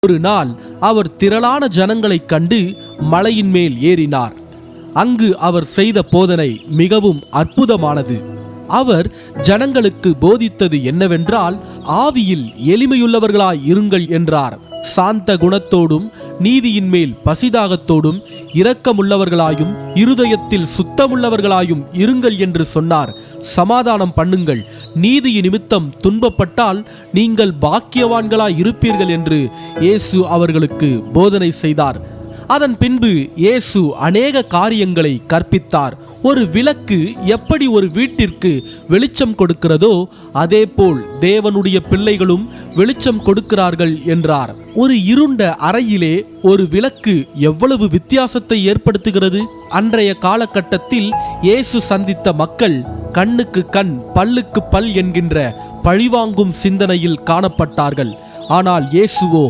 ஒரு நாள் அவர் திரளான ஜனங்களைக் கண்டு மலையின் மேல் ஏறினார். அங்கு அவர் செய்த போதனை மிகவும் அற்புதமானது. அவர் ஜனங்களுக்கு போதித்தது என்னவென்றால், ஆவியில் எளிமையுள்ளவர்களாய் இருங்கள் என்றார். சாந்த குணத்தோடும் நீதியின் மேல் பசிதாகத்தோடும் இரக்கமுள்ளவர்களாயும் இருதயத்தில் சுத்தமுள்ளவர்களாயும் இருங்கள் என்று சொன்னார். சமாதானம் பண்ணுங்கள், நீதி நிமித்தம் துன்பப்பட்டால் நீங்கள் பாக்கியவான்களாய் இருப்பீர்கள் என்று இயேசு அவர்களுக்கு போதனை செய்தார். அதன் பின்பு இயேசு அநேக காரியங்களை கற்பித்தார். ஒரு விளக்கு எப்படி ஒரு வீட்டிற்கு வெளிச்சம் கொடுக்கிறதோ அதேபோல் தேவனுடைய பிள்ளைகளும் வெளிச்சம் கொடுக்கிறார்கள் என்றார். ஒரு இருண்ட அறையிலே ஒரு விளக்கு எவ்வளவு வித்தியாசத்தை ஏற்படுத்துகிறது! அன்றைய காலகட்டத்தில் இயேசு சந்தித்த மக்கள் கண்ணுக்கு கண் பல்லுக்கு பல் என்கின்ற பழிவாங்கும் சிந்தனையில் காணப்பட்டார்கள். ஆனால் இயேசுவோ